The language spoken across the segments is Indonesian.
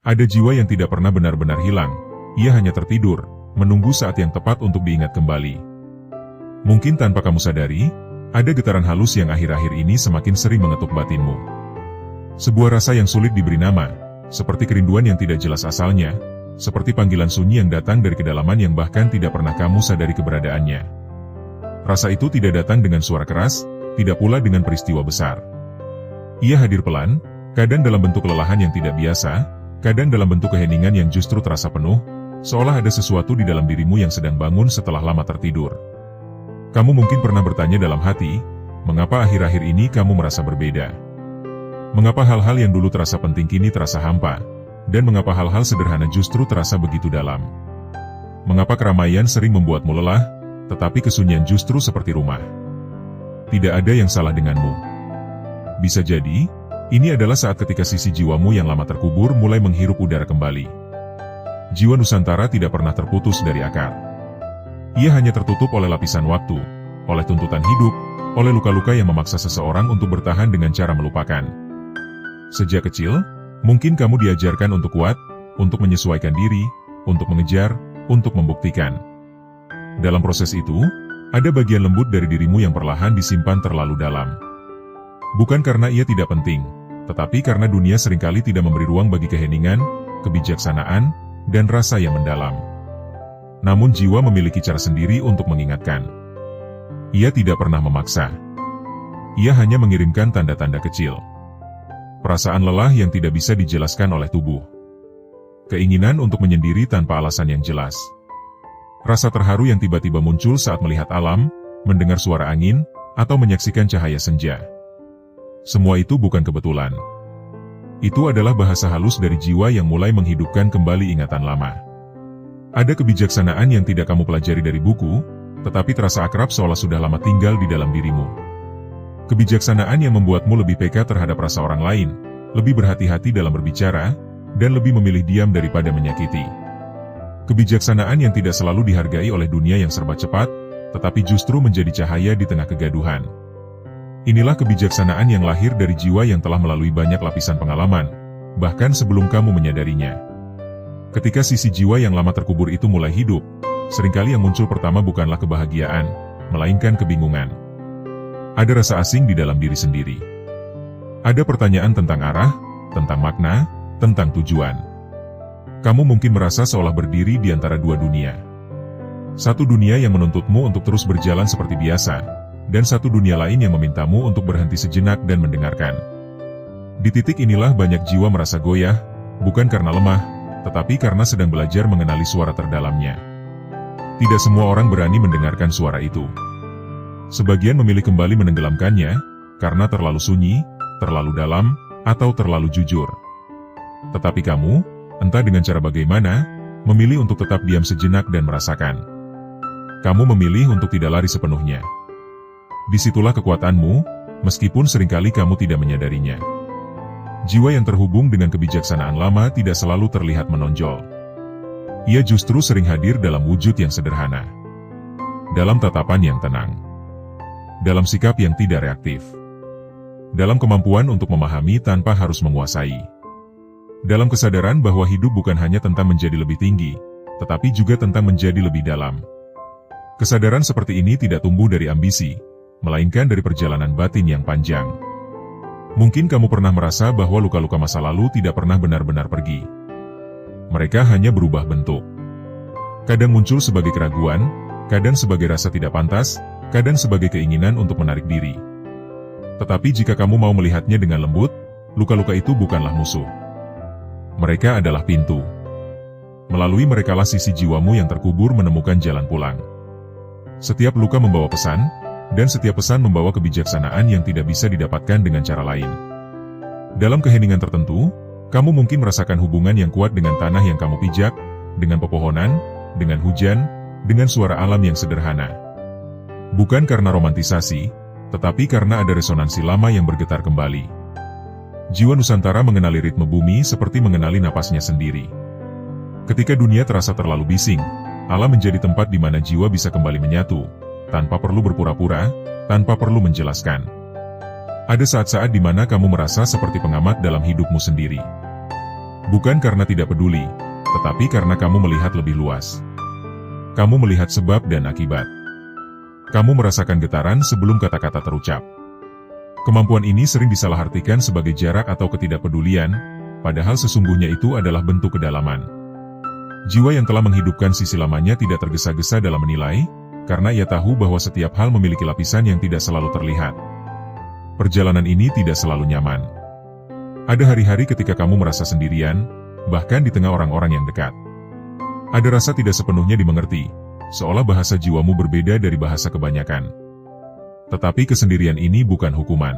Ada jiwa yang tidak pernah benar-benar hilang, ia hanya tertidur, menunggu saat yang tepat untuk diingat kembali. Mungkin tanpa kamu sadari, ada getaran halus yang akhir-akhir ini semakin sering mengetuk batinmu. Sebuah rasa yang sulit diberi nama, seperti kerinduan yang tidak jelas asalnya, seperti panggilan sunyi yang datang dari kedalaman yang bahkan tidak pernah kamu sadari keberadaannya. Rasa itu tidak datang dengan suara keras, tidak pula dengan peristiwa besar. Ia hadir pelan, kadang dalam bentuk kelelahan yang tidak biasa, kadang dalam bentuk keheningan yang justru terasa penuh, seolah ada sesuatu di dalam dirimu yang sedang bangun setelah lama tertidur. Kamu mungkin pernah bertanya dalam hati, mengapa akhir-akhir ini kamu merasa berbeda? Mengapa hal-hal yang dulu terasa penting kini terasa hampa? Dan mengapa hal-hal sederhana justru terasa begitu dalam? Mengapa keramaian sering membuatmu lelah, tetapi kesunyian justru seperti rumah? Tidak ada yang salah denganmu. Bisa jadi, ini adalah saat ketika sisi jiwamu yang lama terkubur mulai menghirup udara kembali. Jiwa Nusantara tidak pernah terputus dari akar. Ia hanya tertutup oleh lapisan waktu, oleh tuntutan hidup, oleh luka-luka yang memaksa seseorang untuk bertahan dengan cara melupakan. Sejak kecil, mungkin kamu diajarkan untuk kuat, untuk menyesuaikan diri, untuk mengejar, untuk membuktikan. Dalam proses itu, ada bagian lembut dari dirimu yang perlahan disimpan terlalu dalam. Bukan karena ia tidak penting, tetapi karena dunia seringkali tidak memberi ruang bagi keheningan, kebijaksanaan, dan rasa yang mendalam. Namun jiwa memiliki cara sendiri untuk mengingatkan. Ia tidak pernah memaksa. Ia hanya mengirimkan tanda-tanda kecil. Perasaan lelah yang tidak bisa dijelaskan oleh tubuh. Keinginan untuk menyendiri tanpa alasan yang jelas. Rasa terharu yang tiba-tiba muncul saat melihat alam, mendengar suara angin, atau menyaksikan cahaya senja. Semua itu bukan kebetulan. Itu adalah bahasa halus dari jiwa yang mulai menghidupkan kembali ingatan lama. Ada kebijaksanaan yang tidak kamu pelajari dari buku, tetapi terasa akrab seolah sudah lama tinggal di dalam dirimu. Kebijaksanaan yang membuatmu lebih peka terhadap rasa orang lain, lebih berhati-hati dalam berbicara, dan lebih memilih diam daripada menyakiti. Kebijaksanaan yang tidak selalu dihargai oleh dunia yang serba cepat, tetapi justru menjadi cahaya di tengah kegaduhan. Inilah kebijaksanaan yang lahir dari jiwa yang telah melalui banyak lapisan pengalaman, bahkan sebelum kamu menyadarinya. Ketika sisi jiwa yang lama terkubur itu mulai hidup, seringkali yang muncul pertama bukanlah kebahagiaan, melainkan kebingungan. Ada rasa asing di dalam diri sendiri. Ada pertanyaan tentang arah, tentang makna, tentang tujuan. Kamu mungkin merasa seolah berdiri di antara dua dunia. Satu dunia yang menuntutmu untuk terus berjalan seperti biasa, dan satu dunia lain yang memintamu untuk berhenti sejenak dan mendengarkan. Di titik inilah banyak jiwa merasa goyah, bukan karena lemah, tetapi karena sedang belajar mengenali suara terdalamnya. Tidak semua orang berani mendengarkan suara itu. Sebagian memilih kembali menenggelamkannya, karena terlalu sunyi, terlalu dalam, atau terlalu jujur. Tetapi kamu, entah dengan cara bagaimana, memilih untuk tetap diam sejenak dan merasakan. Kamu memilih untuk tidak lari sepenuhnya. Disitulah kekuatanmu, meskipun seringkali kamu tidak menyadarinya. Jiwa yang terhubung dengan kebijaksanaan lama tidak selalu terlihat menonjol. Ia justru sering hadir dalam wujud yang sederhana. Dalam tatapan yang tenang. Dalam sikap yang tidak reaktif. Dalam kemampuan untuk memahami tanpa harus menguasai. Dalam kesadaran bahwa hidup bukan hanya tentang menjadi lebih tinggi, tetapi juga tentang menjadi lebih dalam. Kesadaran seperti ini tidak tumbuh dari ambisi, melainkan dari perjalanan batin yang panjang. Mungkin kamu pernah merasa bahwa luka-luka masa lalu tidak pernah benar-benar pergi. Mereka hanya berubah bentuk. Kadang muncul sebagai keraguan, kadang sebagai rasa tidak pantas, kadang sebagai keinginan untuk menarik diri. Tetapi jika kamu mau melihatnya dengan lembut, luka-luka itu bukanlah musuh. Mereka adalah pintu. Melalui merekalah sisi jiwamu yang terkubur menemukan jalan pulang. Setiap luka membawa pesan, dan setiap pesan membawa kebijaksanaan yang tidak bisa didapatkan dengan cara lain. Dalam keheningan tertentu, kamu mungkin merasakan hubungan yang kuat dengan tanah yang kamu pijak, dengan pepohonan, dengan hujan, dengan suara alam yang sederhana. Bukan karena romantisasi, tetapi karena ada resonansi lama yang bergetar kembali. Jiwa Nusantara mengenali ritme bumi seperti mengenali napasnya sendiri. Ketika dunia terasa terlalu bising, alam menjadi tempat di mana jiwa bisa kembali menyatu, tanpa perlu berpura-pura, tanpa perlu menjelaskan. Ada saat-saat di mana kamu merasa seperti pengamat dalam hidupmu sendiri. Bukan karena tidak peduli, tetapi karena kamu melihat lebih luas. Kamu melihat sebab dan akibat. Kamu merasakan getaran sebelum kata-kata terucap. Kemampuan ini sering disalahartikan sebagai jarak atau ketidakpedulian, padahal sesungguhnya itu adalah bentuk kedalaman. Jiwa yang telah menghidupkan sisi lamanya tidak tergesa-gesa dalam menilai, karena ia tahu bahwa setiap hal memiliki lapisan yang tidak selalu terlihat. Perjalanan ini tidak selalu nyaman. Ada hari-hari ketika kamu merasa sendirian, bahkan di tengah orang-orang yang dekat. Ada rasa tidak sepenuhnya dimengerti, seolah bahasa jiwamu berbeda dari bahasa kebanyakan. Tetapi kesendirian ini bukan hukuman.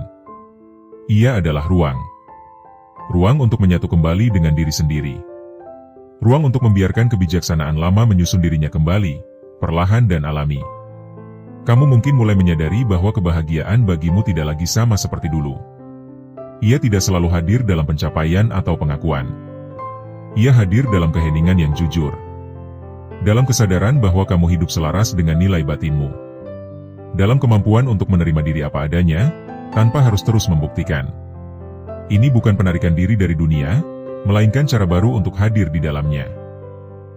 Ia adalah ruang. Ruang untuk menyatu kembali dengan diri sendiri. Ruang untuk membiarkan kebijaksanaan lama menyusun dirinya kembali, perlahan dan alami. Kamu mungkin mulai menyadari bahwa kebahagiaan bagimu tidak lagi sama seperti dulu. Ia tidak selalu hadir dalam pencapaian atau pengakuan. Ia hadir dalam keheningan yang jujur. Dalam kesadaran bahwa kamu hidup selaras dengan nilai batinmu. Dalam kemampuan untuk menerima diri apa adanya, tanpa harus terus membuktikan. Ini bukan penarikan diri dari dunia, melainkan cara baru untuk hadir di dalamnya.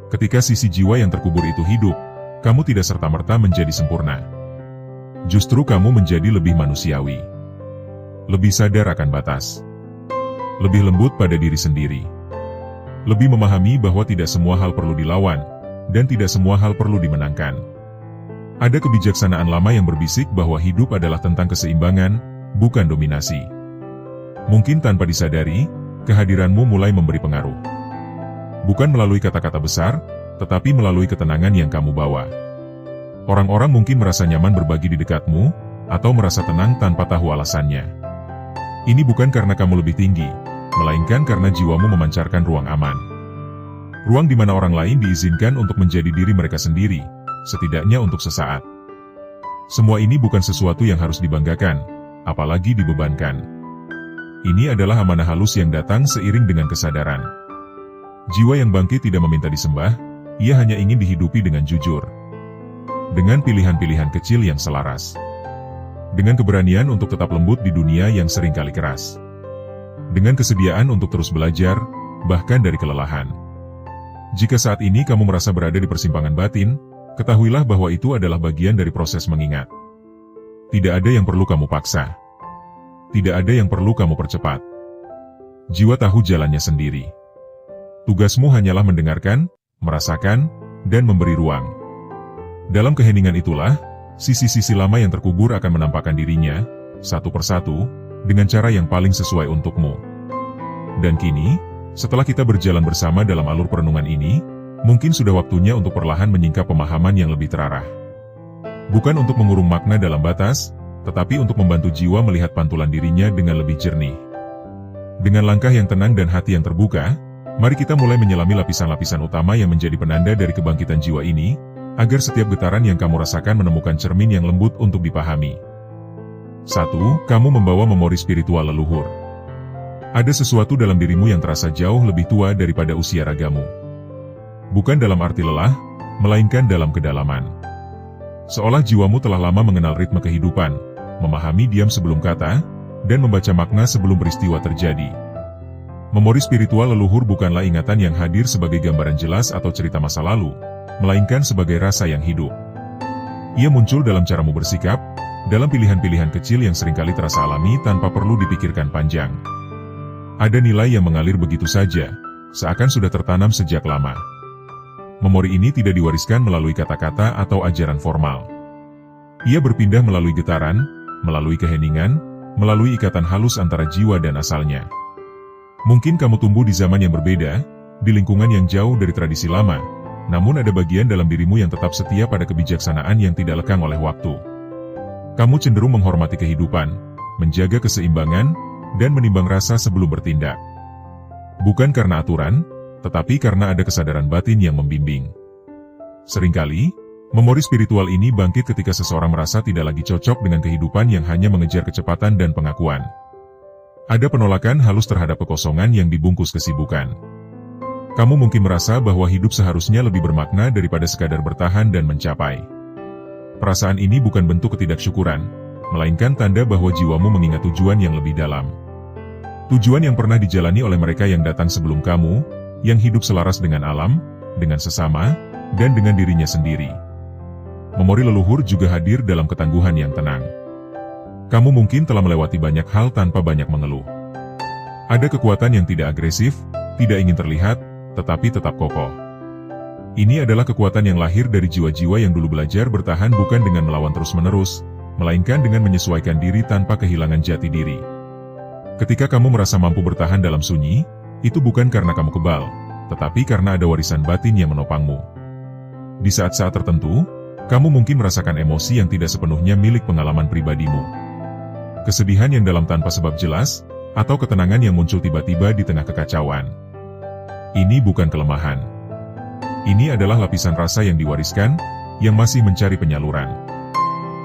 Ketika sisi jiwa yang terkubur itu hidup, kamu tidak serta-merta menjadi sempurna. Justru kamu menjadi lebih manusiawi. Lebih sadar akan batas. Lebih lembut pada diri sendiri. Lebih memahami bahwa tidak semua hal perlu dilawan, dan tidak semua hal perlu dimenangkan. Ada kebijaksanaan lama yang berbisik bahwa hidup adalah tentang keseimbangan, bukan dominasi. Mungkin tanpa disadari, kehadiranmu mulai memberi pengaruh. Bukan melalui kata-kata besar, tetapi melalui ketenangan yang kamu bawa. Orang-orang mungkin merasa nyaman berbagi di dekatmu, atau merasa tenang tanpa tahu alasannya. Ini bukan karena kamu lebih tinggi, melainkan karena jiwamu memancarkan ruang aman. Ruang di mana orang lain diizinkan untuk menjadi diri mereka sendiri, setidaknya untuk sesaat. Semua ini bukan sesuatu yang harus dibanggakan, apalagi dibebankan. Ini adalah amanah halus yang datang seiring dengan kesadaran. Jiwa yang bangkit tidak meminta disembah, ia hanya ingin dihidupi dengan jujur. Dengan pilihan-pilihan kecil yang selaras. Dengan keberanian untuk tetap lembut di dunia yang seringkali keras. Dengan kesediaan untuk terus belajar, bahkan dari kelelahan. Jika saat ini kamu merasa berada di persimpangan batin, ketahuilah bahwa itu adalah bagian dari proses mengingat. Tidak ada yang perlu kamu paksa. Tidak ada yang perlu kamu percepat. Jiwa tahu jalannya sendiri. Tugasmu hanyalah mendengarkan, merasakan, dan memberi ruang. Dalam keheningan itulah, sisi-sisi lama yang terkubur akan menampakkan dirinya, satu persatu, dengan cara yang paling sesuai untukmu. Dan kini, setelah kita berjalan bersama dalam alur perenungan ini, mungkin sudah waktunya untuk perlahan menyingkap pemahaman yang lebih terarah. Bukan untuk mengurung makna dalam batas, tetapi untuk membantu jiwa melihat pantulan dirinya dengan lebih jernih. Dengan langkah yang tenang dan hati yang terbuka, mari kita mulai menyelami lapisan-lapisan utama yang menjadi penanda dari kebangkitan jiwa ini, agar setiap getaran yang kamu rasakan menemukan cermin yang lembut untuk dipahami. 1. Kamu membawa memori spiritual leluhur. Ada sesuatu dalam dirimu yang terasa jauh lebih tua daripada usia ragamu. Bukan dalam arti lelah, melainkan dalam kedalaman. Seolah jiwamu telah lama mengenal ritme kehidupan, memahami diam sebelum kata, dan membaca makna sebelum peristiwa terjadi. Memori spiritual leluhur bukanlah ingatan yang hadir sebagai gambaran jelas atau cerita masa lalu, melainkan sebagai rasa yang hidup. Ia muncul dalam caramu bersikap, dalam pilihan-pilihan kecil yang seringkali terasa alami tanpa perlu dipikirkan panjang. Ada nilai yang mengalir begitu saja, seakan sudah tertanam sejak lama. Memori ini tidak diwariskan melalui kata-kata atau ajaran formal. Ia berpindah melalui getaran, melalui keheningan, melalui ikatan halus antara jiwa dan asalnya. Mungkin kamu tumbuh di zaman yang berbeda, di lingkungan yang jauh dari tradisi lama, namun ada bagian dalam dirimu yang tetap setia pada kebijaksanaan yang tidak lekang oleh waktu. Kamu cenderung menghormati kehidupan, menjaga keseimbangan, dan menimbang rasa sebelum bertindak. Bukan karena aturan, tetapi karena ada kesadaran batin yang membimbing. Seringkali, memori spiritual ini bangkit ketika seseorang merasa tidak lagi cocok dengan kehidupan yang hanya mengejar kecepatan dan pengakuan. Ada penolakan halus terhadap kekosongan yang dibungkus kesibukan. Kamu mungkin merasa bahwa hidup seharusnya lebih bermakna daripada sekadar bertahan dan mencapai. Perasaan ini bukan bentuk ketidaksyukuran, melainkan tanda bahwa jiwamu mengingat tujuan yang lebih dalam. Tujuan yang pernah dijalani oleh mereka yang datang sebelum kamu, yang hidup selaras dengan alam, dengan sesama, dan dengan dirinya sendiri. Memori leluhur juga hadir dalam ketangguhan yang tenang. Kamu mungkin telah melewati banyak hal tanpa banyak mengeluh. Ada kekuatan yang tidak agresif, tidak ingin terlihat, tetapi tetap kokoh. Ini adalah kekuatan yang lahir dari jiwa-jiwa yang dulu belajar bertahan bukan dengan melawan terus-menerus, melainkan dengan menyesuaikan diri tanpa kehilangan jati diri. Ketika kamu merasa mampu bertahan dalam sunyi, itu bukan karena kamu kebal, tetapi karena ada warisan batin yang menopangmu. Di saat-saat tertentu, kamu mungkin merasakan emosi yang tidak sepenuhnya milik pengalaman pribadimu. Kesedihan yang dalam tanpa sebab jelas, atau ketenangan yang muncul tiba-tiba di tengah kekacauan. Ini bukan kelemahan. Ini adalah lapisan rasa yang diwariskan, yang masih mencari penyaluran.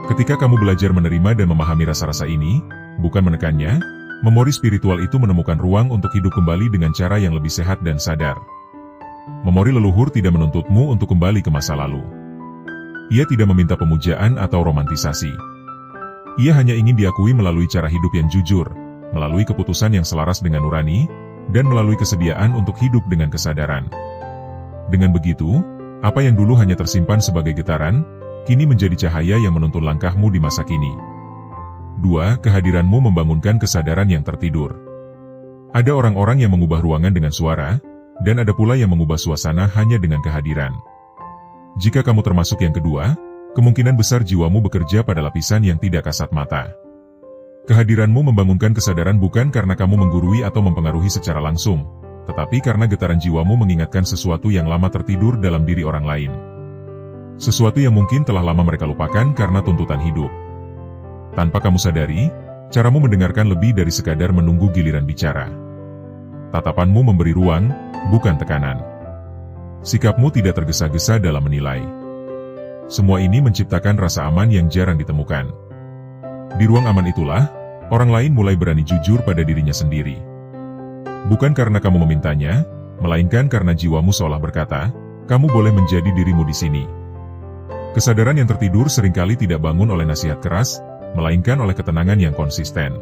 Ketika kamu belajar menerima dan memahami rasa-rasa ini, bukan menekannya, memori spiritual itu menemukan ruang untuk hidup kembali dengan cara yang lebih sehat dan sadar. Memori leluhur tidak menuntutmu untuk kembali ke masa lalu. Ia tidak meminta pemujaan atau romantisasi. Ia hanya ingin diakui melalui cara hidup yang jujur, melalui keputusan yang selaras dengan nurani, dan melalui kesediaan untuk hidup dengan kesadaran. Dengan begitu, apa yang dulu hanya tersimpan sebagai getaran, kini menjadi cahaya yang menuntun langkahmu di masa kini. 2. Kehadiranmu membangunkan kesadaran yang tertidur. Ada orang-orang yang mengubah ruangan dengan suara, dan ada pula yang mengubah suasana hanya dengan kehadiran. Jika kamu termasuk yang kedua, kemungkinan besar jiwamu bekerja pada lapisan yang tidak kasat mata. Kehadiranmu membangunkan kesadaran bukan karena kamu menggurui atau mempengaruhi secara langsung, tetapi karena getaran jiwamu mengingatkan sesuatu yang lama tertidur dalam diri orang lain. Sesuatu yang mungkin telah lama mereka lupakan karena tuntutan hidup. Tanpa kamu sadari, caramu mendengarkan lebih dari sekadar menunggu giliran bicara. Tatapanmu memberi ruang, bukan tekanan. Sikapmu tidak tergesa-gesa dalam menilai. Semua ini menciptakan rasa aman yang jarang ditemukan. Di ruang aman itulah, orang lain mulai berani jujur pada dirinya sendiri. Bukan karena kamu memintanya, melainkan karena jiwamu seolah berkata, kamu boleh menjadi dirimu di sini. Kesadaran yang tertidur seringkali tidak bangun oleh nasihat keras, melainkan oleh ketenangan yang konsisten.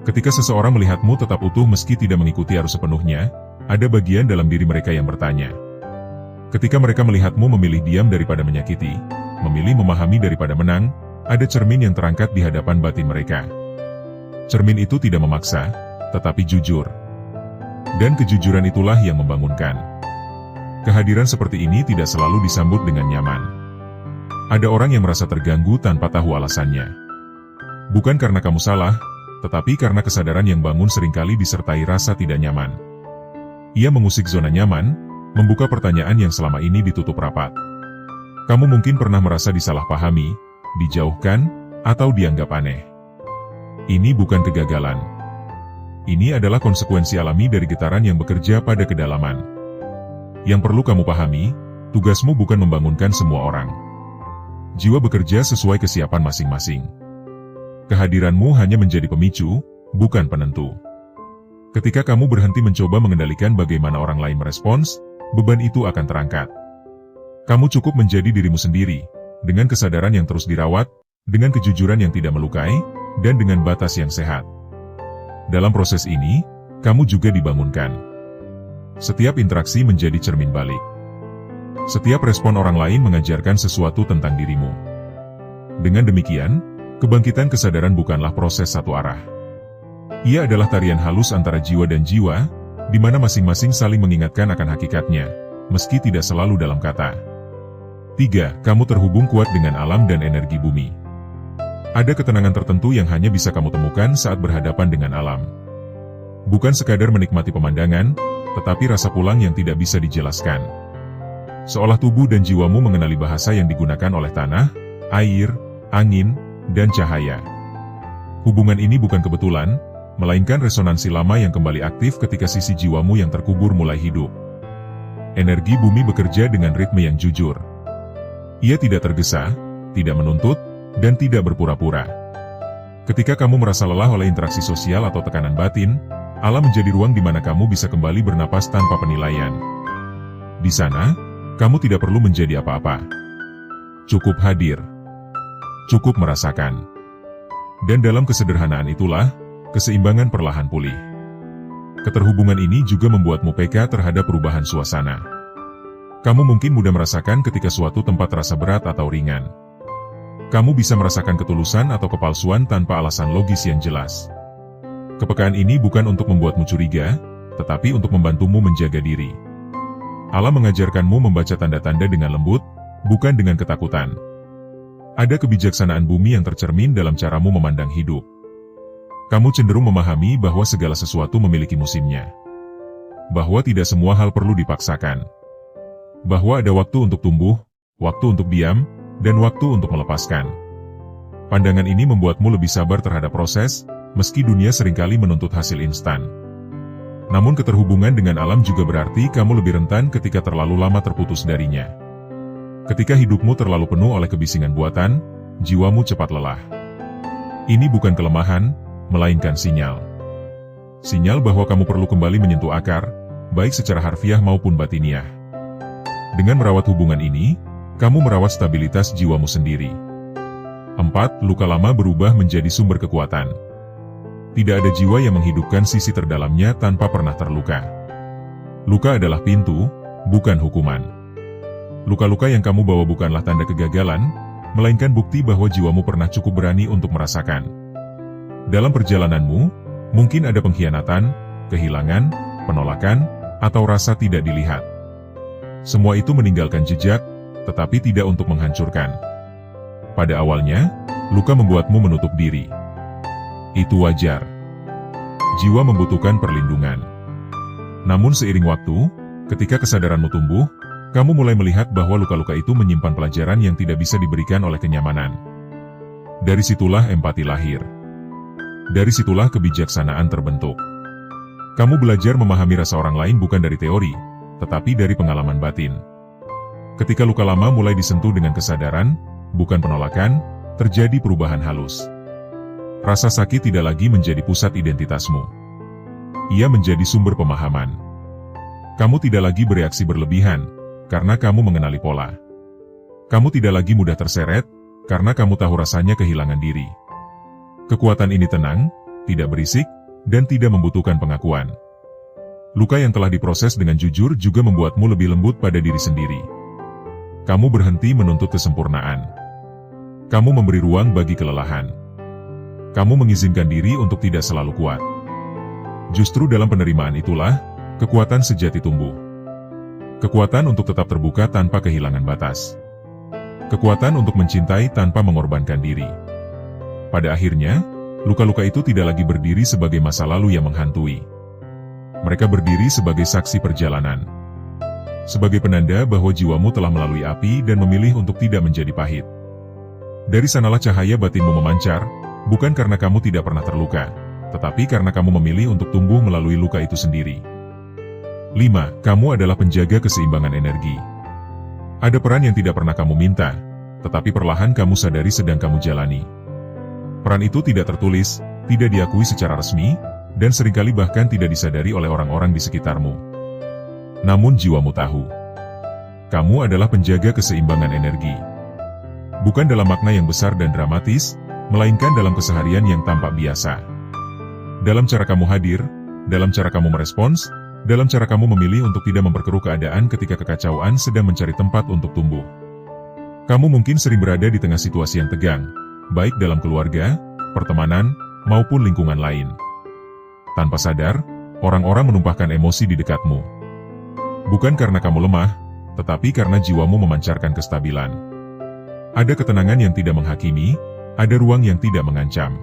Ketika seseorang melihatmu tetap utuh meski tidak mengikuti arus sepenuhnya, ada bagian dalam diri mereka yang bertanya. Ketika mereka melihatmu memilih diam daripada menyakiti, memilih memahami daripada menang, ada cermin yang terangkat di hadapan batin mereka. Cermin itu tidak memaksa, tetapi jujur. Dan kejujuran itulah yang membangunkan. Kehadiran seperti ini tidak selalu disambut dengan nyaman. Ada orang yang merasa terganggu tanpa tahu alasannya. Bukan karena kamu salah, tetapi karena kesadaran yang bangun seringkali disertai rasa tidak nyaman. Ia mengusik zona nyaman, membuka pertanyaan yang selama ini ditutup rapat. Kamu mungkin pernah merasa disalahpahami, dijauhkan, atau dianggap aneh. Ini bukan kegagalan. Ini adalah konsekuensi alami dari getaran yang bekerja pada kedalaman. Yang perlu kamu pahami, tugasmu bukan membangunkan semua orang. Jiwa bekerja sesuai kesiapan masing-masing. Kehadiranmu hanya menjadi pemicu, bukan penentu. Ketika kamu berhenti mencoba mengendalikan bagaimana orang lain merespons, beban itu akan terangkat. Kamu cukup menjadi dirimu sendiri, dengan kesadaran yang terus dirawat, dengan kejujuran yang tidak melukai, dan dengan batas yang sehat. Dalam proses ini, kamu juga dibangunkan. Setiap interaksi menjadi cermin balik. Setiap respon orang lain mengajarkan sesuatu tentang dirimu. Dengan demikian, kebangkitan kesadaran bukanlah proses satu arah. Ia adalah tarian halus antara jiwa dan jiwa, di mana masing-masing saling mengingatkan akan hakikatnya, meski tidak selalu dalam kata. 3. Kamu terhubung kuat dengan alam dan energi bumi. Ada ketenangan tertentu yang hanya bisa kamu temukan saat berhadapan dengan alam. Bukan sekadar menikmati pemandangan, tetapi rasa pulang yang tidak bisa dijelaskan. Seolah tubuh dan jiwamu mengenali bahasa yang digunakan oleh tanah, air, angin, dan cahaya. Hubungan ini bukan kebetulan, melainkan resonansi lama yang kembali aktif ketika sisi jiwamu yang terkubur mulai hidup. Energi bumi bekerja dengan ritme yang jujur. Ia tidak tergesa, tidak menuntut, dan tidak berpura-pura. Ketika kamu merasa lelah oleh interaksi sosial atau tekanan batin, alam menjadi ruang di mana kamu bisa kembali bernapas tanpa penilaian. Di sana, kamu tidak perlu menjadi apa-apa. Cukup hadir. Cukup merasakan. Dan dalam kesederhanaan itulah, keseimbangan perlahan pulih. Keterhubungan ini juga membuatmu peka terhadap perubahan suasana. Kamu mungkin mudah merasakan ketika suatu tempat terasa berat atau ringan. Kamu bisa merasakan ketulusan atau kepalsuan tanpa alasan logis yang jelas. Kepekaan ini bukan untuk membuatmu curiga, tetapi untuk membantumu menjaga diri. Alam mengajarkanmu membaca tanda-tanda dengan lembut, bukan dengan ketakutan. Ada kebijaksanaan bumi yang tercermin dalam caramu memandang hidup. Kamu cenderung memahami bahwa segala sesuatu memiliki musimnya. Bahwa tidak semua hal perlu dipaksakan. Bahwa ada waktu untuk tumbuh, waktu untuk diam, dan waktu untuk melepaskan. Pandangan ini membuatmu lebih sabar terhadap proses, meski dunia seringkali menuntut hasil instan. Namun keterhubungan dengan alam juga berarti kamu lebih rentan ketika terlalu lama terputus darinya. Ketika hidupmu terlalu penuh oleh kebisingan buatan, jiwamu cepat lelah. Ini bukan kelemahan, melainkan sinyal. Sinyal bahwa kamu perlu kembali menyentuh akar, baik secara harfiah maupun batiniah. Dengan merawat hubungan ini, kamu merawat stabilitas jiwamu sendiri. 4. Luka lama berubah menjadi sumber kekuatan. Tidak ada jiwa yang menghidupkan sisi terdalamnya tanpa pernah terluka. Luka adalah pintu, bukan hukuman. Luka-luka yang kamu bawa bukanlah tanda kegagalan, melainkan bukti bahwa jiwamu pernah cukup berani untuk merasakan. Dalam perjalananmu, mungkin ada pengkhianatan, kehilangan, penolakan, atau rasa tidak dilihat. Semua itu meninggalkan jejak, tetapi tidak untuk menghancurkan. Pada awalnya, luka membuatmu menutup diri. Itu wajar. Jiwa membutuhkan perlindungan. Namun seiring waktu, ketika kesadaranmu tumbuh, kamu mulai melihat bahwa luka-luka itu menyimpan pelajaran yang tidak bisa diberikan oleh kenyamanan. Dari situlah empati lahir. Dari situlah kebijaksanaan terbentuk. Kamu belajar memahami rasa orang lain bukan dari teori, tetapi dari pengalaman batin. Ketika luka lama mulai disentuh dengan kesadaran, bukan penolakan, terjadi perubahan halus. Rasa sakit tidak lagi menjadi pusat identitasmu. Ia menjadi sumber pemahaman. Kamu tidak lagi bereaksi berlebihan, karena kamu mengenali pola. Kamu tidak lagi mudah terseret, karena kamu tahu rasanya kehilangan diri. Kekuatan ini tenang, tidak berisik, dan tidak membutuhkan pengakuan. Luka yang telah diproses dengan jujur juga membuatmu lebih lembut pada diri sendiri. Kamu berhenti menuntut kesempurnaan. Kamu memberi ruang bagi kelelahan. Kamu mengizinkan diri untuk tidak selalu kuat. Justru dalam penerimaan itulah, kekuatan sejati tumbuh. Kekuatan untuk tetap terbuka tanpa kehilangan batas. Kekuatan untuk mencintai tanpa mengorbankan diri. Pada akhirnya, luka-luka itu tidak lagi berdiri sebagai masa lalu yang menghantui. Mereka berdiri sebagai saksi perjalanan. Sebagai penanda bahwa jiwamu telah melalui api dan memilih untuk tidak menjadi pahit. Dari sanalah cahaya batinmu memancar, bukan karena kamu tidak pernah terluka, tetapi karena kamu memilih untuk tumbuh melalui luka itu sendiri. 5. Kamu adalah penjaga keseimbangan energi. Ada peran yang tidak pernah kamu minta, tetapi perlahan kamu sadari sedang kamu jalani. Peran itu tidak tertulis, tidak diakui secara resmi, dan seringkali bahkan tidak disadari oleh orang-orang di sekitarmu. Namun jiwamu tahu. Kamu adalah penjaga keseimbangan energi. Bukan dalam makna yang besar dan dramatis, melainkan dalam keseharian yang tampak biasa. Dalam cara kamu hadir, dalam cara kamu merespons, dalam cara kamu memilih untuk tidak memperkeruh keadaan ketika kekacauan sedang mencari tempat untuk tumbuh. Kamu mungkin sering berada di tengah situasi yang tegang, baik dalam keluarga, pertemanan, maupun lingkungan lain. Tanpa sadar, orang-orang menumpahkan emosi di dekatmu. Bukan karena kamu lemah, tetapi karena jiwamu memancarkan kestabilan. Ada ketenangan yang tidak menghakimi, ada ruang yang tidak mengancam.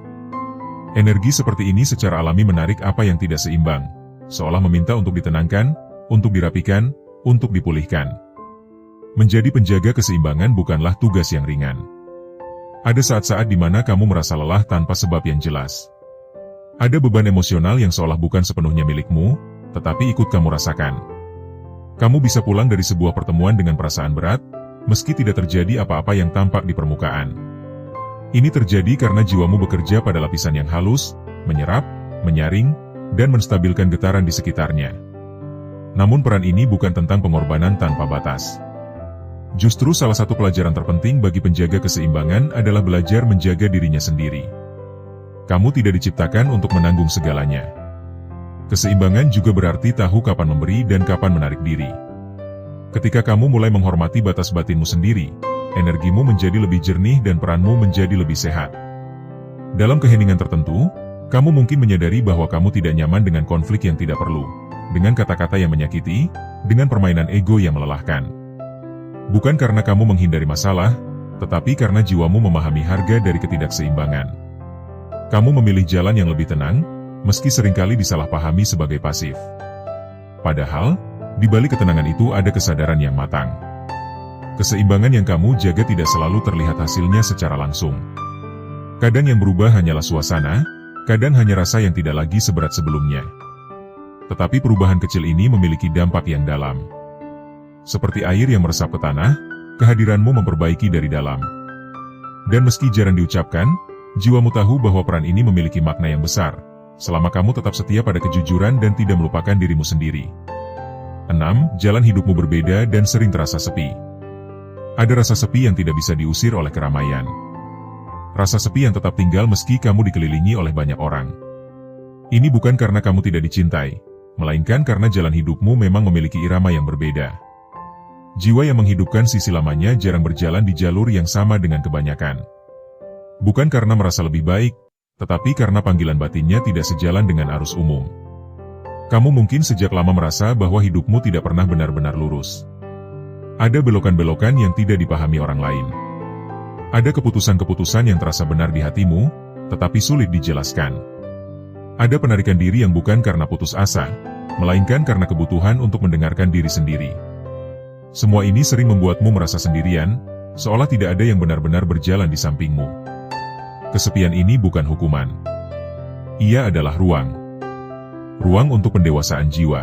Energi seperti ini secara alami menarik apa yang tidak seimbang, seolah meminta untuk ditenangkan, untuk dirapikan, untuk dipulihkan. Menjadi penjaga keseimbangan bukanlah tugas yang ringan. Ada saat-saat di mana kamu merasa lelah tanpa sebab yang jelas. Ada beban emosional yang seolah bukan sepenuhnya milikmu, tetapi ikut kamu rasakan. Kamu bisa pulang dari sebuah pertemuan dengan perasaan berat, meski tidak terjadi apa-apa yang tampak di permukaan. Ini terjadi karena jiwamu bekerja pada lapisan yang halus, menyerap, menyaring, dan menstabilkan getaran di sekitarnya. Namun peran ini bukan tentang pengorbanan tanpa batas. Justru salah satu pelajaran terpenting bagi penjaga keseimbangan adalah belajar menjaga dirinya sendiri. Kamu tidak diciptakan untuk menanggung segalanya. Keseimbangan juga berarti tahu kapan memberi dan kapan menarik diri. Ketika kamu mulai menghormati batas batinmu sendiri, energimu menjadi lebih jernih dan peranmu menjadi lebih sehat. Dalam keheningan tertentu, kamu mungkin menyadari bahwa kamu tidak nyaman dengan konflik yang tidak perlu, dengan kata-kata yang menyakiti, dengan permainan ego yang melelahkan. Bukan karena kamu menghindari masalah, tetapi karena jiwamu memahami harga dari ketidakseimbangan. Kamu memilih jalan yang lebih tenang, meski seringkali disalahpahami sebagai pasif. Padahal, di balik ketenangan itu ada kesadaran yang matang. Keseimbangan yang kamu jaga tidak selalu terlihat hasilnya secara langsung. Kadang yang berubah hanyalah suasana, kadang hanya rasa yang tidak lagi seberat sebelumnya. Tetapi perubahan kecil ini memiliki dampak yang dalam. Seperti air yang meresap ke tanah, kehadiranmu memperbaiki dari dalam. Dan meski jarang diucapkan, jiwamu tahu bahwa peran ini memiliki makna yang besar, selama kamu tetap setia pada kejujuran dan tidak melupakan dirimu sendiri. 6. Jalan hidupmu berbeda dan sering terasa sepi. Ada rasa sepi yang tidak bisa diusir oleh keramaian. Rasa sepi yang tetap tinggal meski kamu dikelilingi oleh banyak orang. Ini bukan karena kamu tidak dicintai, melainkan karena jalan hidupmu memang memiliki irama yang berbeda. Jiwa yang menghidupkan sisi lamanya jarang berjalan di jalur yang sama dengan kebanyakan. Bukan karena merasa lebih baik, tetapi karena panggilan batinnya tidak sejalan dengan arus umum. Kamu mungkin sejak lama merasa bahwa hidupmu tidak pernah benar-benar lurus. Ada belokan-belokan yang tidak dipahami orang lain. Ada keputusan-keputusan yang terasa benar di hatimu, tetapi sulit dijelaskan. Ada penarikan diri yang bukan karena putus asa, melainkan karena kebutuhan untuk mendengarkan diri sendiri. Semua ini sering membuatmu merasa sendirian, seolah tidak ada yang benar-benar berjalan di sampingmu. Kesepian ini bukan hukuman. Ia adalah ruang. Ruang untuk pendewasaan jiwa.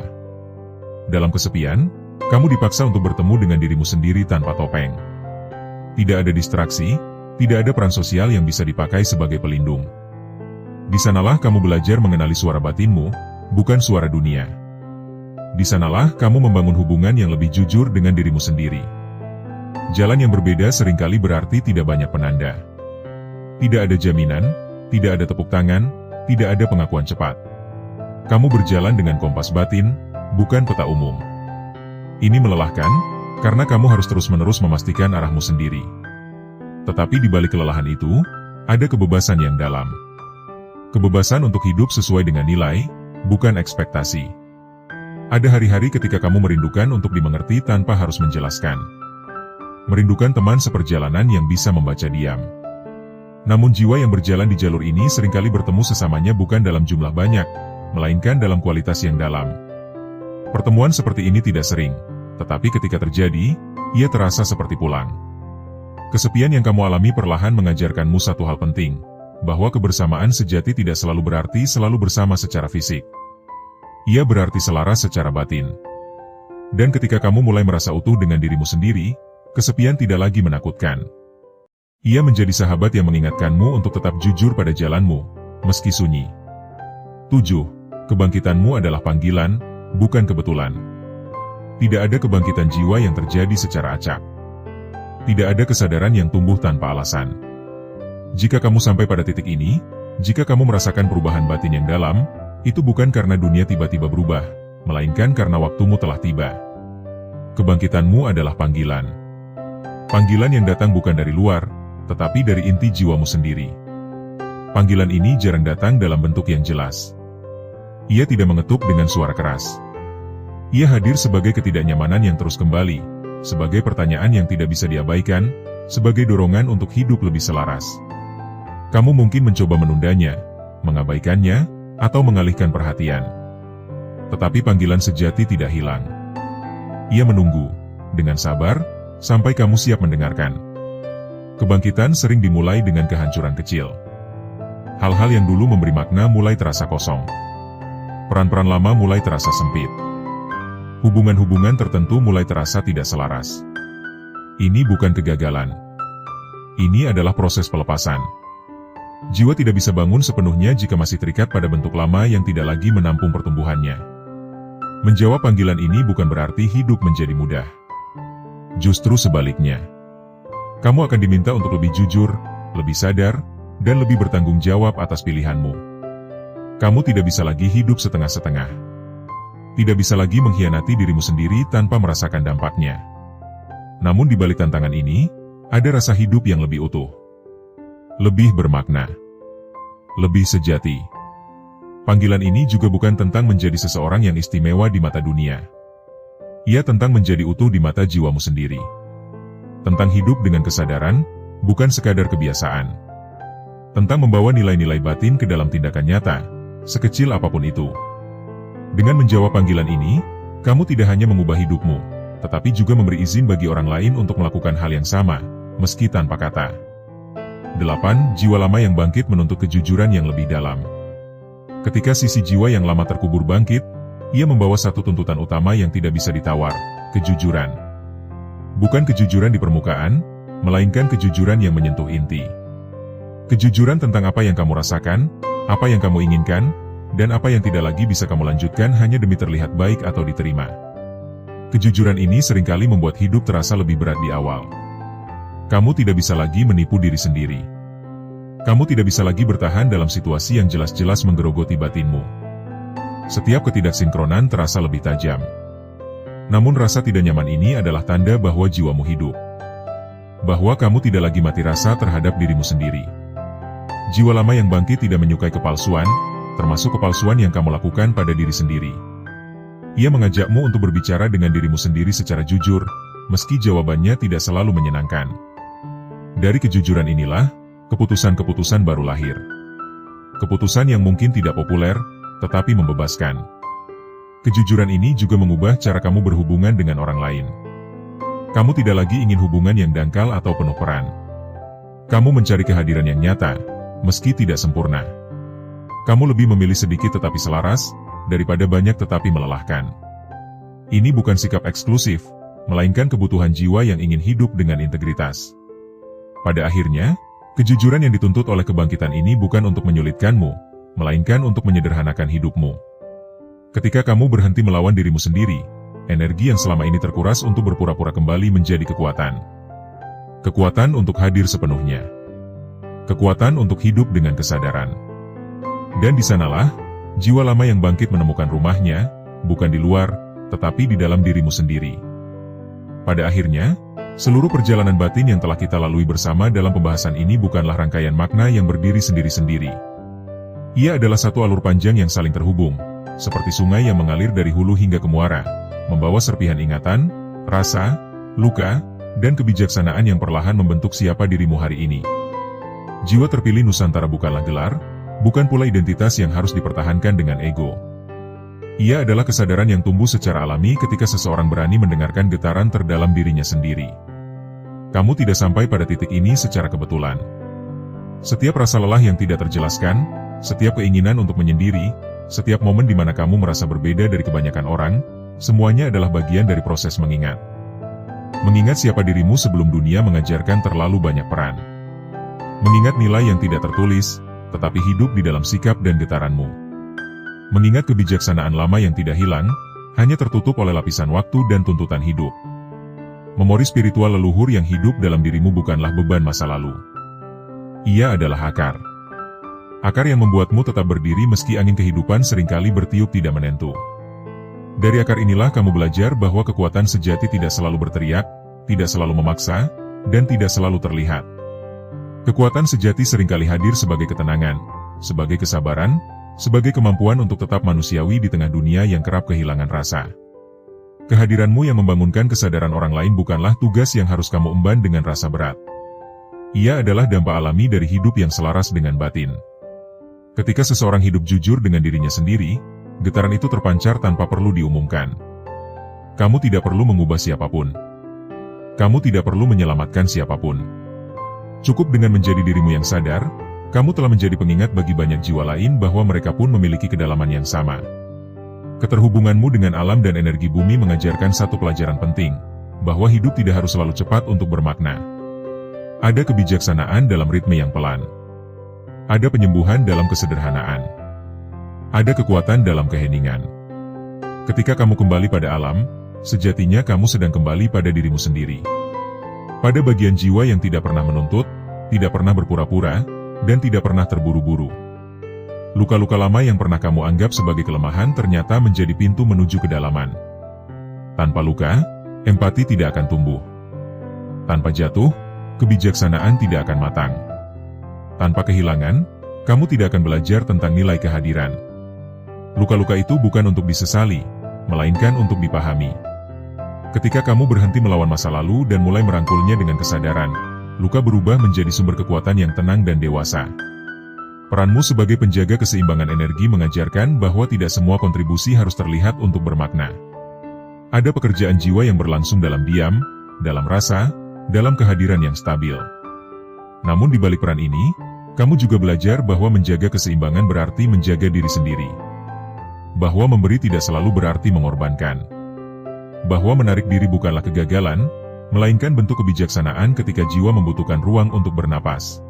Dalam kesepian, kamu dipaksa untuk bertemu dengan dirimu sendiri tanpa topeng. Tidak ada distraksi, tidak ada peran sosial yang bisa dipakai sebagai pelindung. Di sanalah kamu belajar mengenali suara batinmu, bukan suara dunia. Di sanalah kamu membangun hubungan yang lebih jujur dengan dirimu sendiri. Jalan yang berbeda seringkali berarti tidak banyak penanda. Tidak ada jaminan, tidak ada tepuk tangan, tidak ada pengakuan cepat. Kamu berjalan dengan kompas batin, bukan peta umum. Ini melelahkan, karena kamu harus terus-menerus memastikan arahmu sendiri. Tetapi di balik kelelahan itu, ada kebebasan yang dalam. Kebebasan untuk hidup sesuai dengan nilai, bukan ekspektasi. Ada hari-hari ketika kamu merindukan untuk dimengerti tanpa harus menjelaskan. Merindukan teman seperjalanan yang bisa membaca diam. Namun jiwa yang berjalan di jalur ini seringkali bertemu sesamanya bukan dalam jumlah banyak, melainkan dalam kualitas yang dalam. Pertemuan seperti ini tidak sering, tetapi ketika terjadi, ia terasa seperti pulang. Kesepian yang kamu alami perlahan mengajarkanmu satu hal penting, bahwa kebersamaan sejati tidak selalu berarti selalu bersama secara fisik. Ia berarti selaras secara batin. Dan ketika kamu mulai merasa utuh dengan dirimu sendiri, kesepian tidak lagi menakutkan. Ia menjadi sahabat yang mengingatkanmu untuk tetap jujur pada jalanmu, meski sunyi. 7. Kebangkitanmu adalah panggilan, bukan kebetulan. Tidak ada kebangkitan jiwa yang terjadi secara acak. Tidak ada kesadaran yang tumbuh tanpa alasan. Jika kamu sampai pada titik ini, jika kamu merasakan perubahan batin yang dalam, itu bukan karena dunia tiba-tiba berubah, melainkan karena waktumu telah tiba. Kebangkitanmu adalah panggilan. Panggilan yang datang bukan dari luar, tetapi dari inti jiwamu sendiri. Panggilan ini jarang datang dalam bentuk yang jelas. Ia tidak mengetuk dengan suara keras. Ia hadir sebagai ketidaknyamanan yang terus kembali, sebagai pertanyaan yang tidak bisa diabaikan, sebagai dorongan untuk hidup lebih selaras. Kamu mungkin mencoba menundanya, mengabaikannya, atau mengalihkan perhatian. Tetapi panggilan sejati tidak hilang. Ia menunggu, dengan sabar, sampai kamu siap mendengarkan. Kebangkitan sering dimulai dengan kehancuran kecil. Hal-hal yang dulu memberi makna mulai terasa kosong. Peran-peran lama mulai terasa sempit. Hubungan-hubungan tertentu mulai terasa tidak selaras. Ini bukan kegagalan. Ini adalah proses pelepasan. Jiwa tidak bisa bangun sepenuhnya jika masih terikat pada bentuk lama yang tidak lagi menampung pertumbuhannya. Menjawab panggilan ini bukan berarti hidup menjadi mudah. Justru sebaliknya. Kamu akan diminta untuk lebih jujur, lebih sadar, dan lebih bertanggung jawab atas pilihanmu. Kamu tidak bisa lagi hidup setengah-setengah. Tidak bisa lagi mengkhianati dirimu sendiri tanpa merasakan dampaknya. Namun di balik tantangan ini, ada rasa hidup yang lebih utuh. Lebih bermakna. Lebih sejati. Panggilan ini juga bukan tentang menjadi seseorang yang istimewa di mata dunia. Ia tentang menjadi utuh di mata jiwamu sendiri. Tentang hidup dengan kesadaran, bukan sekadar kebiasaan. Tentang membawa nilai-nilai batin ke dalam tindakan nyata, sekecil apapun itu. Dengan menjawab panggilan ini, kamu tidak hanya mengubah hidupmu, tetapi juga memberi izin bagi orang lain untuk melakukan hal yang sama, meski tanpa kata. 8. Jiwa lama yang bangkit menuntut kejujuran yang lebih dalam. Ketika sisi jiwa yang lama terkubur bangkit, ia membawa satu tuntutan utama yang tidak bisa ditawar, kejujuran. Bukan kejujuran di permukaan, melainkan kejujuran yang menyentuh inti. Kejujuran tentang apa yang kamu rasakan, apa yang kamu inginkan, dan apa yang tidak lagi bisa kamu lanjutkan hanya demi terlihat baik atau diterima. Kejujuran ini seringkali membuat hidup terasa lebih berat di awal. Kamu tidak bisa lagi menipu diri sendiri. Kamu tidak bisa lagi bertahan dalam situasi yang jelas-jelas menggerogoti batinmu. Setiap ketidaksinkronan terasa lebih tajam. Namun rasa tidak nyaman ini adalah tanda bahwa jiwamu hidup. Bahwa kamu tidak lagi mati rasa terhadap dirimu sendiri. Jiwa lama yang bangkit tidak menyukai kepalsuan, termasuk kepalsuan yang kamu lakukan pada diri sendiri. Ia mengajakmu untuk berbicara dengan dirimu sendiri secara jujur, meski jawabannya tidak selalu menyenangkan. Dari kejujuran inilah, keputusan-keputusan baru lahir. Keputusan yang mungkin tidak populer, tetapi membebaskan. Kejujuran ini juga mengubah cara kamu berhubungan dengan orang lain. Kamu tidak lagi ingin hubungan yang dangkal atau penuh peran. Kamu mencari kehadiran yang nyata, meski tidak sempurna. Kamu lebih memilih sedikit tetapi selaras, daripada banyak tetapi melelahkan. Ini bukan sikap eksklusif, melainkan kebutuhan jiwa yang ingin hidup dengan integritas. Pada akhirnya, kejujuran yang dituntut oleh kebangkitan ini bukan untuk menyulitkanmu, melainkan untuk menyederhanakan hidupmu. Ketika kamu berhenti melawan dirimu sendiri, energi yang selama ini terkuras untuk berpura-pura kembali menjadi kekuatan. Kekuatan untuk hadir sepenuhnya. Kekuatan untuk hidup dengan kesadaran. Dan di sanalah, jiwa lama yang bangkit menemukan rumahnya, bukan di luar, tetapi di dalam dirimu sendiri. Pada akhirnya, seluruh perjalanan batin yang telah kita lalui bersama dalam pembahasan ini bukanlah rangkaian makna yang berdiri sendiri-sendiri. Ia adalah satu alur panjang yang saling terhubung, seperti sungai yang mengalir dari hulu hingga ke muara, membawa serpihan ingatan, rasa, luka, dan kebijaksanaan yang perlahan membentuk siapa dirimu hari ini. Jiwa terpilih Nusantara bukanlah gelar, bukan pula identitas yang harus dipertahankan dengan ego. Ia adalah kesadaran yang tumbuh secara alami ketika seseorang berani mendengarkan getaran terdalam dirinya sendiri. Kamu tidak sampai pada titik ini secara kebetulan. Setiap rasa lelah yang tidak terjelaskan, setiap keinginan untuk menyendiri, setiap momen di mana kamu merasa berbeda dari kebanyakan orang, semuanya adalah bagian dari proses mengingat. Mengingat siapa dirimu sebelum dunia mengajarkan terlalu banyak peran. Mengingat nilai yang tidak tertulis, tetapi hidup di dalam sikap dan getaranmu. Mengingat kebijaksanaan lama yang tidak hilang, hanya tertutup oleh lapisan waktu dan tuntutan hidup. Memori spiritual leluhur yang hidup dalam dirimu bukanlah beban masa lalu. Ia adalah akar. Akar yang membuatmu tetap berdiri meski angin kehidupan seringkali bertiup tidak menentu. Dari akar inilah kamu belajar bahwa kekuatan sejati tidak selalu berteriak, tidak selalu memaksa, dan tidak selalu terlihat. Kekuatan sejati seringkali hadir sebagai ketenangan, sebagai kesabaran, sebagai kemampuan untuk tetap manusiawi di tengah dunia yang kerap kehilangan rasa. Kehadiranmu yang membangunkan kesadaran orang lain bukanlah tugas yang harus kamu emban dengan rasa berat. Ia adalah dampak alami dari hidup yang selaras dengan batin. Ketika seseorang hidup jujur dengan dirinya sendiri, getaran itu terpancar tanpa perlu diumumkan. Kamu tidak perlu mengubah siapapun. Kamu tidak perlu menyelamatkan siapapun. Cukup dengan menjadi dirimu yang sadar, kamu telah menjadi pengingat bagi banyak jiwa lain bahwa mereka pun memiliki kedalaman yang sama. Keterhubunganmu dengan alam dan energi bumi mengajarkan satu pelajaran penting, bahwa hidup tidak harus selalu cepat untuk bermakna. Ada kebijaksanaan dalam ritme yang pelan. Ada penyembuhan dalam kesederhanaan. Ada kekuatan dalam keheningan. Ketika kamu kembali pada alam, sejatinya kamu sedang kembali pada dirimu sendiri. Pada bagian jiwa yang tidak pernah menuntut, tidak pernah berpura-pura, dan tidak pernah terburu-buru. Luka-luka lama yang pernah kamu anggap sebagai kelemahan ternyata menjadi pintu menuju kedalaman. Tanpa luka, empati tidak akan tumbuh. Tanpa jatuh, kebijaksanaan tidak akan matang. Tanpa kehilangan, kamu tidak akan belajar tentang nilai kehadiran. Luka-luka itu bukan untuk disesali, melainkan untuk dipahami. Ketika kamu berhenti melawan masa lalu dan mulai merangkulnya dengan kesadaran, luka berubah menjadi sumber kekuatan yang tenang dan dewasa. Peranmu sebagai penjaga keseimbangan energi mengajarkan bahwa tidak semua kontribusi harus terlihat untuk bermakna. Ada pekerjaan jiwa yang berlangsung dalam diam, dalam rasa, dalam kehadiran yang stabil. Namun di balik peran ini, kamu juga belajar bahwa menjaga keseimbangan berarti menjaga diri sendiri. Bahwa memberi tidak selalu berarti mengorbankan. Bahwa menarik diri bukanlah kegagalan, melainkan bentuk kebijaksanaan ketika jiwa membutuhkan ruang untuk bernapas.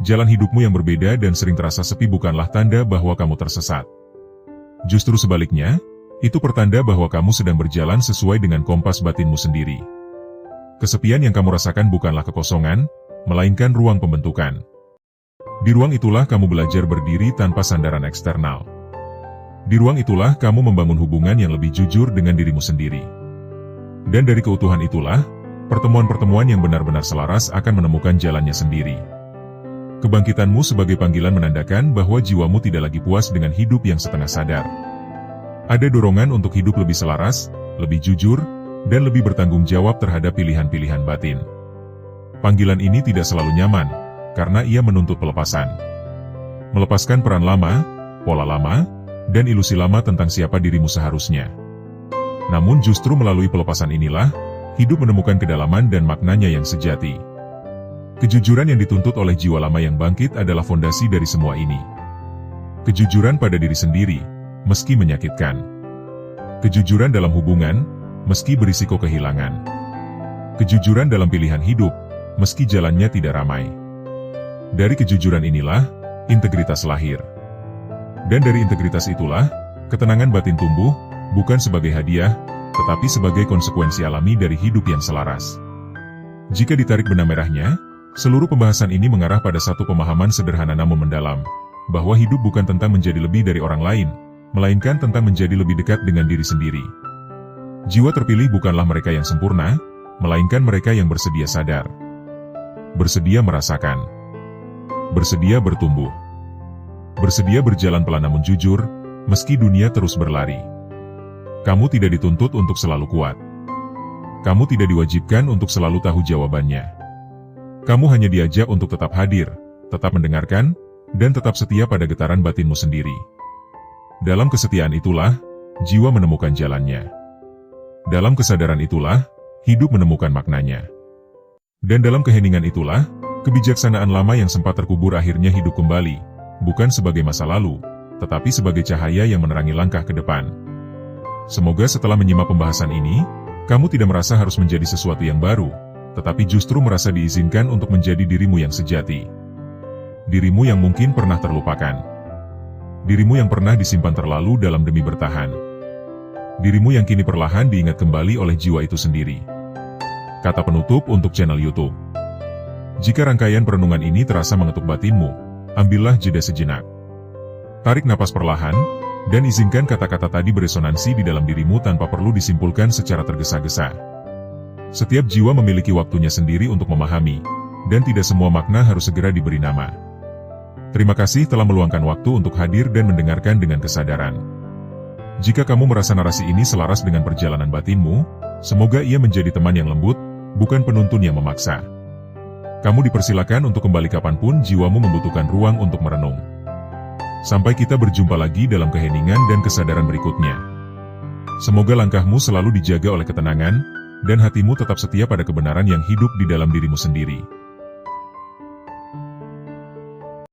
Jalan hidupmu yang berbeda dan sering terasa sepi bukanlah tanda bahwa kamu tersesat. Justru sebaliknya, itu pertanda bahwa kamu sedang berjalan sesuai dengan kompas batinmu sendiri. Kesepian yang kamu rasakan bukanlah kekosongan, melainkan ruang pembentukan. Di ruang itulah kamu belajar berdiri tanpa sandaran eksternal. Di ruang itulah kamu membangun hubungan yang lebih jujur dengan dirimu sendiri. Dan dari keutuhan itulah, pertemuan-pertemuan yang benar-benar selaras akan menemukan jalannya sendiri. Kebangkitanmu sebagai panggilan menandakan bahwa jiwamu tidak lagi puas dengan hidup yang setengah sadar. Ada dorongan untuk hidup lebih selaras, lebih jujur, dan lebih bertanggung jawab terhadap pilihan-pilihan batin. Panggilan ini tidak selalu nyaman, karena ia menuntut pelepasan. Melepaskan peran lama, pola lama, dan ilusi lama tentang siapa dirimu seharusnya. Namun justru melalui pelepasan inilah, hidup menemukan kedalaman dan maknanya yang sejati. Kejujuran yang dituntut oleh jiwa lama yang bangkit adalah fondasi dari semua ini. Kejujuran pada diri sendiri, meski menyakitkan. Kejujuran dalam hubungan, meski berisiko kehilangan. Kejujuran dalam pilihan hidup, meski jalannya tidak ramai. Dari kejujuran inilah, integritas lahir. Dan dari integritas itulah, ketenangan batin tumbuh, bukan sebagai hadiah, tetapi sebagai konsekuensi alami dari hidup yang selaras. Jika ditarik benang merahnya, seluruh pembahasan ini mengarah pada satu pemahaman sederhana namun mendalam, bahwa hidup bukan tentang menjadi lebih dari orang lain, melainkan tentang menjadi lebih dekat dengan diri sendiri. Jiwa terpilih bukanlah mereka yang sempurna, melainkan mereka yang bersedia sadar. Bersedia merasakan. Bersedia bertumbuh. Bersedia berjalan pelan namun jujur, meski dunia terus berlari. Kamu tidak dituntut untuk selalu kuat. Kamu tidak diwajibkan untuk selalu tahu jawabannya. Kamu hanya diajak untuk tetap hadir, tetap mendengarkan, dan tetap setia pada getaran batinmu sendiri. Dalam kesetiaan itulah, jiwa menemukan jalannya. Dalam kesadaran itulah, hidup menemukan maknanya. Dan dalam keheningan itulah, kebijaksanaan lama yang sempat terkubur akhirnya hidup kembali. Bukan sebagai masa lalu, tetapi sebagai cahaya yang menerangi langkah ke depan. Semoga setelah menyimak pembahasan ini, kamu tidak merasa harus menjadi sesuatu yang baru, tetapi justru merasa diizinkan untuk menjadi dirimu yang sejati. Dirimu yang mungkin pernah terlupakan. Dirimu yang pernah disimpan terlalu dalam demi bertahan. Dirimu yang kini perlahan diingat kembali oleh jiwa itu sendiri. Kata penutup untuk channel YouTube. Jika rangkaian perenungan ini terasa mengetuk batinmu, ambillah jeda sejenak. Tarik napas perlahan, dan izinkan kata-kata tadi beresonansi di dalam dirimu tanpa perlu disimpulkan secara tergesa-gesa. Setiap jiwa memiliki waktunya sendiri untuk memahami, dan tidak semua makna harus segera diberi nama. Terima kasih telah meluangkan waktu untuk hadir dan mendengarkan dengan kesadaran. Jika kamu merasa narasi ini selaras dengan perjalanan batinmu, semoga ia menjadi teman yang lembut, bukan penuntun yang memaksa. Kamu dipersilakan untuk kembali kapanpun jiwamu membutuhkan ruang untuk merenung. Sampai kita berjumpa lagi dalam keheningan dan kesadaran berikutnya. Semoga langkahmu selalu dijaga oleh ketenangan, dan hatimu tetap setia pada kebenaran yang hidup di dalam dirimu sendiri.